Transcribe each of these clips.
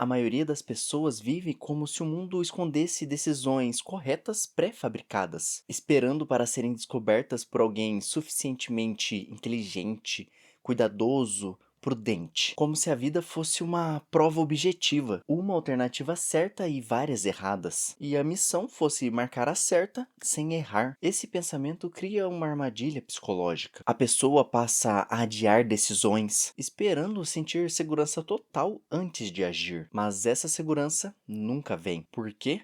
A maioria das pessoas vive como se o mundo escondesse decisões corretas pré-fabricadas, esperando para serem descobertas por alguém suficientemente inteligente, cuidadoso, prudente. Como se a vida fosse uma prova objetiva, uma alternativa certa e várias erradas. E a missão fosse marcar a certa sem errar. Esse pensamento cria uma armadilha psicológica. A pessoa passa a adiar decisões, esperando sentir segurança total antes de agir. Mas essa segurança nunca vem. Por quê?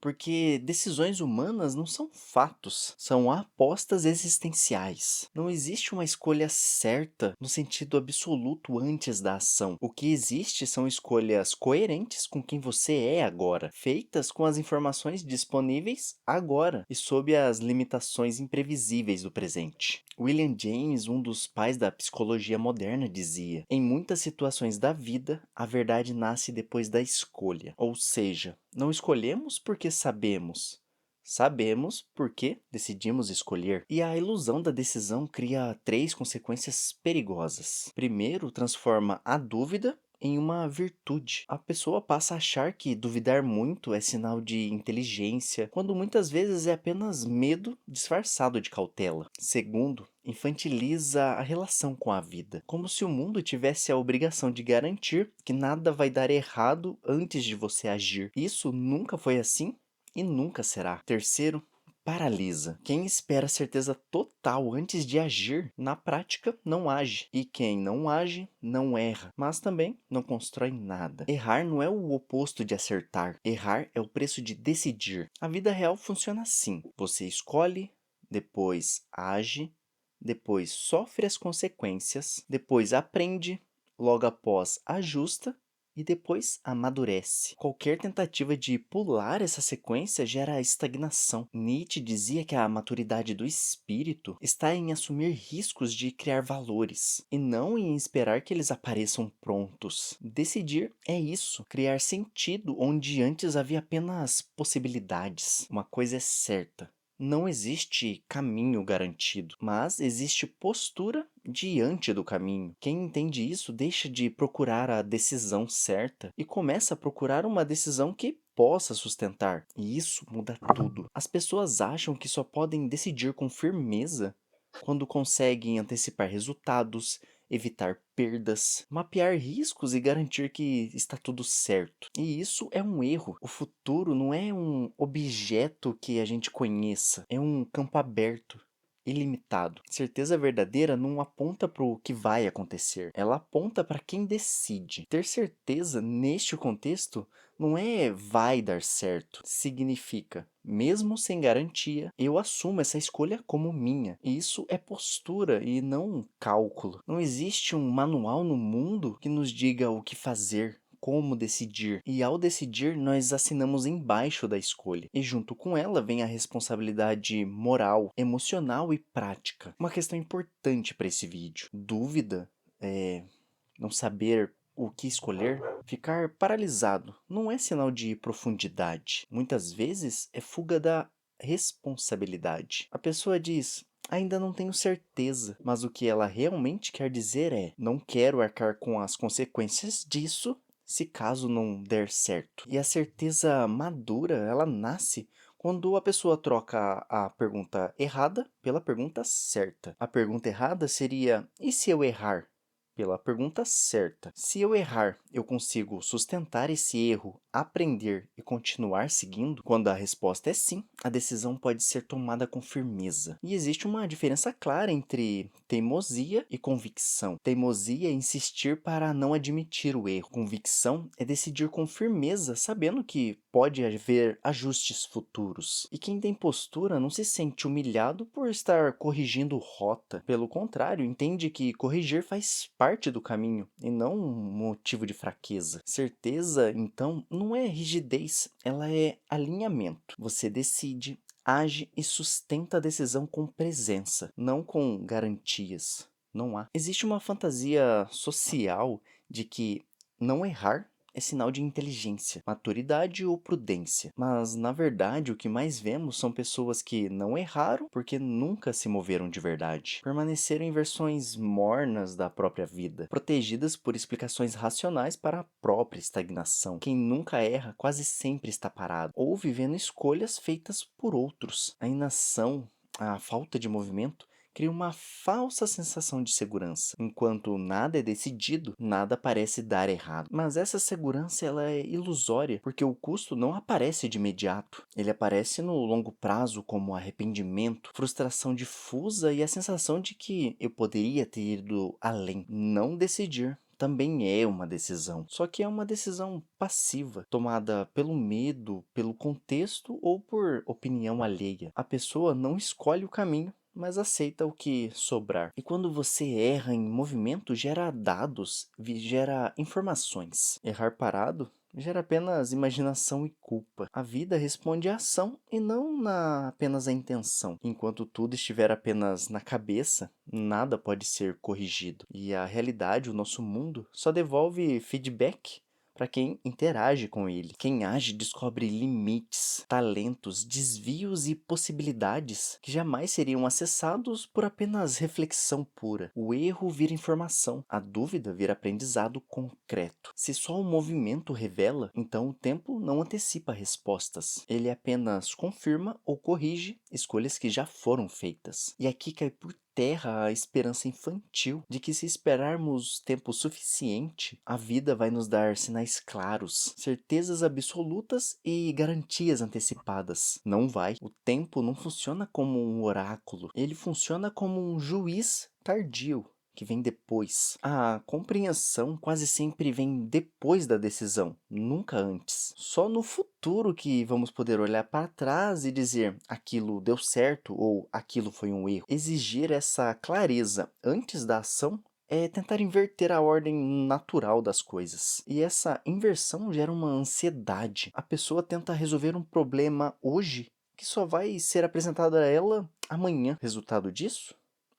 Porque decisões humanas não são fatos, são apostas existenciais. Não existe uma escolha certa no sentido absoluto antes da ação. O que existe são escolhas coerentes com quem você é agora, feitas com as informações disponíveis agora e sob as limitações imprevisíveis do presente. William James, um dos pais da psicologia moderna, dizia: em muitas situações da vida, a verdade nasce depois da escolha. Ou seja, não escolhemos porque sabemos. Sabemos porque decidimos escolher. E a ilusão da decisão cria três consequências perigosas. Primeiro, transforma a dúvida em uma virtude. A pessoa passa a achar que duvidar muito é sinal de inteligência, quando muitas vezes é apenas medo disfarçado de cautela. Segundo, infantiliza a relação com a vida, como se o mundo tivesse a obrigação de garantir que nada vai dar errado antes de você agir. Isso nunca foi assim e nunca será. Terceiro, paralisa. Quem espera certeza total antes de agir, na prática não age. E quem não age, não erra, mas também não constrói nada. Errar não é o oposto de acertar. Errar é o preço de decidir. A vida real funciona assim: você escolhe, depois age, depois sofre as consequências, depois aprende, logo após ajusta e depois amadurece. Qualquer tentativa de pular essa sequência gera estagnação. Nietzsche dizia que a maturidade do espírito está em assumir riscos de criar valores, e não em esperar que eles apareçam prontos. Decidir é isso, criar sentido onde antes havia apenas possibilidades. Uma coisa é certa: não existe caminho garantido, mas existe postura diante do caminho. Quem entende isso deixa de procurar a decisão certa e começa a procurar uma decisão que possa sustentar. E isso muda tudo. As pessoas acham que só podem decidir com firmeza quando conseguem antecipar resultados, evitar perdas, mapear riscos e garantir que está tudo certo. E isso é um erro. O futuro não é um objeto que a gente conheça, é um campo aberto, ilimitado. Certeza verdadeira não aponta para o que vai acontecer, ela aponta para quem decide. Ter certeza neste contexto não é vai dar certo, significa mesmo sem garantia, eu assumo essa escolha como minha. E isso é postura e não um cálculo. Não existe um manual no mundo que nos diga o que fazer, como decidir. E ao decidir, nós assinamos embaixo da escolha. E junto com ela vem a responsabilidade moral, emocional e prática. Uma questão importante para esse vídeo: dúvida, não saber o que escolher, ficar paralisado, não é sinal de profundidade. Muitas vezes é fuga da responsabilidade. A pessoa diz: ainda não tenho certeza, mas o que ela realmente quer dizer é: não quero arcar com as consequências disso se caso não der certo. E a certeza madura, ela nasce quando a pessoa troca a pergunta errada pela pergunta certa. A pergunta errada seria: e se eu errar? Pela pergunta certa. Se eu errar, eu consigo sustentar esse erro, aprender e continuar seguindo? Quando a resposta é sim, a decisão pode ser tomada com firmeza. E existe uma diferença clara entre teimosia e convicção. Teimosia é insistir para não admitir o erro. Convicção é decidir com firmeza, sabendo que pode haver ajustes futuros. E quem tem postura não se sente humilhado por estar corrigindo rota. Pelo contrário, entende que corrigir faz parte do caminho e não um motivo de fraqueza. Certeza, então, não é rigidez, ela é alinhamento. Você decide, age e sustenta a decisão com presença, não com garantias. Não há. Existe uma fantasia social de que não errar é sinal de inteligência, maturidade ou prudência. Mas, na verdade, o que mais vemos são pessoas que não erraram porque nunca se moveram de verdade. Permaneceram em versões mornas da própria vida, protegidas por explicações racionais para a própria estagnação. Quem nunca erra quase sempre está parado, ou vivendo escolhas feitas por outros. A inação, a falta de movimento, cria uma falsa sensação de segurança. Enquanto nada é decidido, nada parece dar errado. Mas essa segurança ela é ilusória, porque o custo não aparece de imediato. Ele aparece no longo prazo como arrependimento, frustração difusa e a sensação de que eu poderia ter ido além. Não decidir também é uma decisão, só que é uma decisão passiva, tomada pelo medo, pelo contexto ou por opinião alheia. A pessoa não escolhe o caminho, mas aceita o que sobrar. E quando você erra em movimento, gera dados, gera informações. Errar parado gera apenas imaginação e culpa. A vida responde à ação e não apenas à intenção. Enquanto tudo estiver apenas na cabeça, nada pode ser corrigido. E a realidade, o nosso mundo, só devolve feedback para quem interage com ele. Quem age descobre limites, talentos, desvios e possibilidades que jamais seriam acessados por apenas reflexão pura. O erro vira informação, a dúvida vira aprendizado concreto. Se só o movimento revela, então o tempo não antecipa respostas. Ele apenas confirma ou corrige escolhas que já foram feitas. E aqui cai por terra a esperança infantil de que se esperarmos tempo suficiente, a vida vai nos dar sinais claros, certezas absolutas e garantias antecipadas. Não vai. O tempo não funciona como um oráculo, ele funciona como um juiz tardio que vem depois. A compreensão quase sempre vem depois da decisão, nunca antes. Só no futuro que vamos poder olhar para trás e dizer aquilo deu certo ou aquilo foi um erro. Exigir essa clareza antes da ação é tentar inverter a ordem natural das coisas. E essa inversão gera uma ansiedade. A pessoa tenta resolver um problema hoje que só vai ser apresentado a ela amanhã. Resultado disso?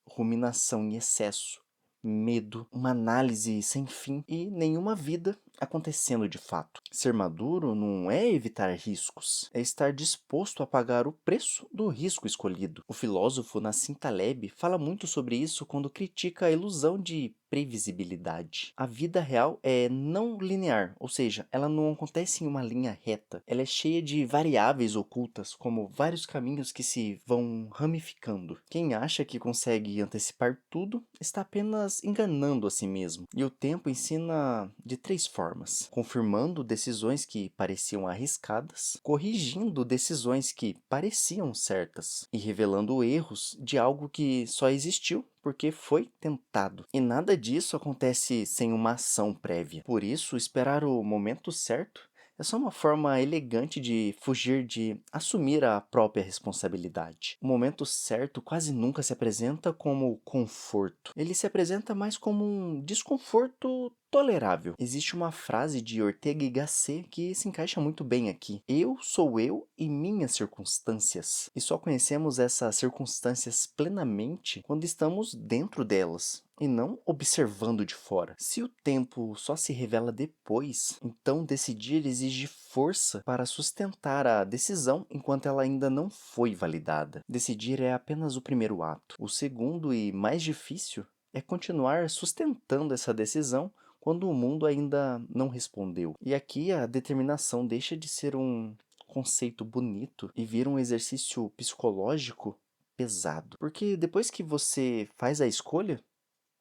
Ruminação em excesso, medo, uma análise sem fim e nenhuma vida acontecendo de fato. Ser maduro não é evitar riscos, é estar disposto a pagar o preço do risco escolhido. O filósofo Nassim Taleb fala muito sobre isso quando critica a ilusão de previsibilidade. A vida real é não linear, ou seja, ela não acontece em uma linha reta. Ela é cheia de variáveis ocultas, como vários caminhos que se vão ramificando. Quem acha que consegue antecipar tudo está apenas enganando a si mesmo. E o tempo ensina de três formas: confirmando decisões que pareciam arriscadas, corrigindo decisões que pareciam certas e revelando erros de algo que só existiu porque foi tentado. E nada disso acontece sem uma ação prévia. Por isso, esperar o momento certo é só uma forma elegante de fugir de assumir a própria responsabilidade. O momento certo quase nunca se apresenta como conforto. Ele se apresenta mais como um desconforto tolerável. Existe uma frase de Ortega y Gasset que se encaixa muito bem aqui. Eu sou eu e minhas circunstâncias. E só conhecemos essas circunstâncias plenamente quando estamos dentro delas e não observando de fora. Se o tempo só se revela depois, então decidir exige força para sustentar a decisão enquanto ela ainda não foi validada. Decidir é apenas o primeiro ato. O segundo e mais difícil é continuar sustentando essa decisão quando o mundo ainda não respondeu. E aqui a determinação deixa de ser um conceito bonito e vira um exercício psicológico pesado. Porque depois que você faz a escolha,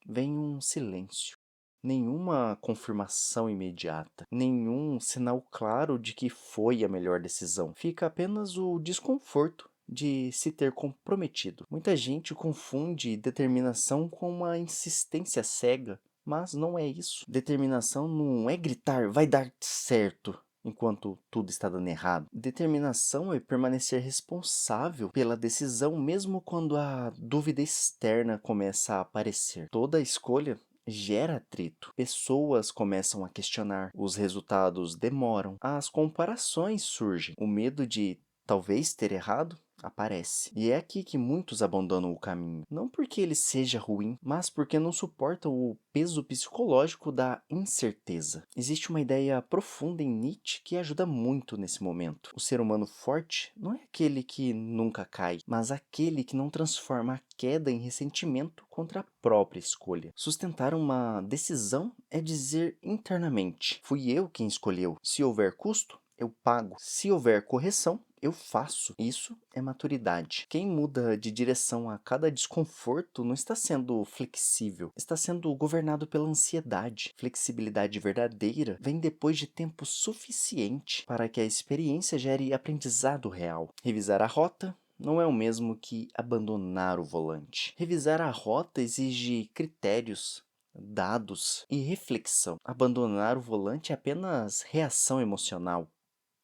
vem um silêncio. Nenhuma confirmação imediata, nenhum sinal claro de que foi a melhor decisão. Fica apenas o desconforto de se ter comprometido. Muita gente confunde determinação com uma insistência cega, mas não é isso. Determinação não é gritar, vai dar certo, enquanto tudo está dando errado. Determinação é permanecer responsável pela decisão mesmo quando a dúvida externa começa a aparecer. Toda escolha gera atrito. Pessoas começam a questionar, os resultados demoram, as comparações surgem, o medo de talvez ter errado, aparece. E é aqui que muitos abandonam o caminho. Não porque ele seja ruim, mas porque não suportam o peso psicológico da incerteza. Existe uma ideia profunda em Nietzsche que ajuda muito nesse momento. O ser humano forte não é aquele que nunca cai, mas aquele que não transforma a queda em ressentimento contra a própria escolha. Sustentar uma decisão é dizer internamente: fui eu quem escolheu. Se houver custo, eu pago. Se houver correção, eu faço. Isso é maturidade. Quem muda de direção a cada desconforto não está sendo flexível, está sendo governado pela ansiedade. Flexibilidade verdadeira vem depois de tempo suficiente para que a experiência gere aprendizado real. Revisar a rota não é o mesmo que abandonar o volante. Revisar a rota exige critérios, dados e reflexão. Abandonar o volante é apenas reação emocional.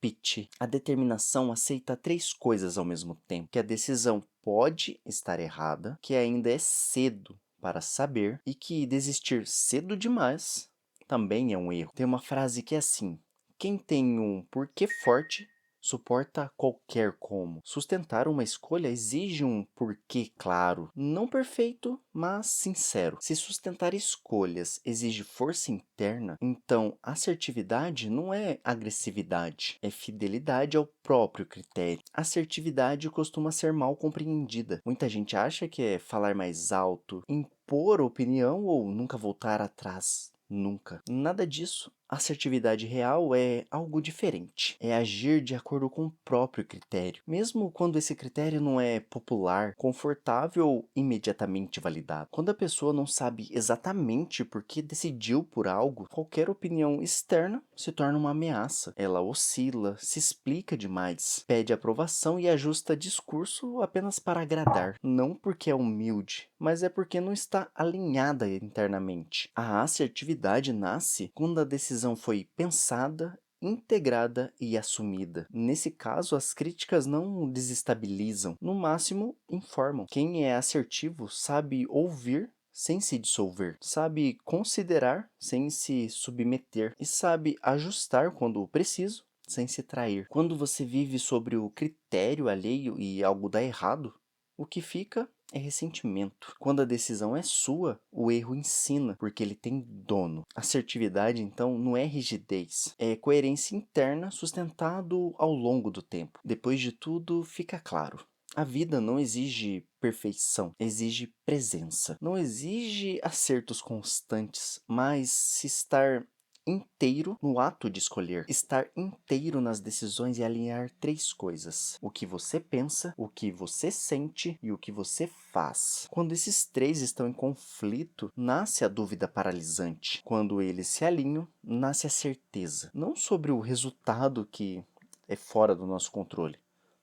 Pitch. A determinação aceita três coisas ao mesmo tempo: que a decisão pode estar errada, que ainda é cedo para saber e que desistir cedo demais também é um erro. Tem uma frase que é assim: quem tem um porquê forte suporta qualquer como. Sustentar uma escolha exige um porquê claro, não perfeito, mas sincero. Se sustentar escolhas exige força interna, então assertividade não é agressividade, é fidelidade ao próprio critério. Assertividade costuma ser mal compreendida. Muita gente acha que é falar mais alto, impor opinião ou nunca voltar atrás. Nunca. Nada disso. Assertividade real é algo diferente. É agir de acordo com o próprio critério, mesmo quando esse critério não é popular, confortável ou imediatamente validado. Quando a pessoa não sabe exatamente por que decidiu por algo, qualquer opinião externa se torna uma ameaça. Ela oscila, se explica demais, pede aprovação e ajusta discurso apenas para agradar. Não porque é humilde, mas é porque não está alinhada internamente. A assertividade nasce quando a decisão foi pensada, integrada e assumida. Nesse caso, as críticas não desestabilizam, no máximo informam. Quem é assertivo sabe ouvir sem se dissolver, sabe considerar sem se submeter e sabe ajustar quando preciso, sem se trair. Quando você vive sobre o critério alheio e algo dá errado, o que fica é ressentimento. Quando a decisão é sua, o erro ensina, porque ele tem dono. Assertividade, então, não é rigidez, é coerência interna sustentado ao longo do tempo. Depois de tudo, fica claro: a vida não exige perfeição, exige presença. Não exige acertos constantes, mas se estar inteiro no ato de escolher, estar inteiro nas decisões e alinhar três coisas: o que você pensa, o que você sente e o que você faz. Quando esses três estão em conflito, nasce a dúvida paralisante. Quando eles se alinham, nasce a certeza, não sobre o resultado que é fora do nosso controle,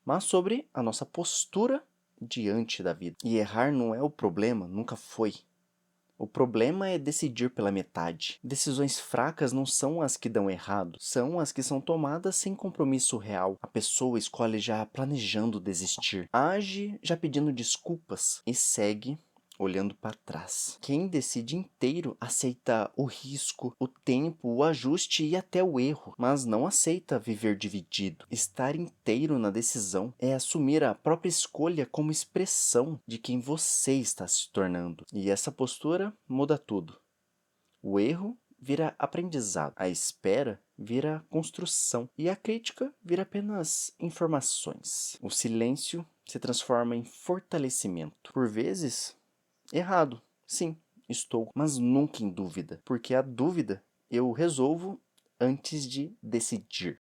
mas sobre a nossa postura diante da vida. E errar não é o problema, nunca foi. O problema é decidir pela metade. Decisões fracas não são as que dão errado, são as que são tomadas sem compromisso real. A pessoa escolhe já planejando desistir, age já pedindo desculpas e segue olhando para trás. Quem decide inteiro aceita o risco, o tempo, o ajuste e até o erro, mas não aceita viver dividido. Estar inteiro na decisão é assumir a própria escolha como expressão de quem você está se tornando. E essa postura muda tudo. O erro vira aprendizado, a espera vira construção e a crítica vira apenas informações. O silêncio se transforma em fortalecimento. Por vezes, errado, sim, estou, mas nunca em dúvida, porque a dúvida eu resolvo antes de decidir.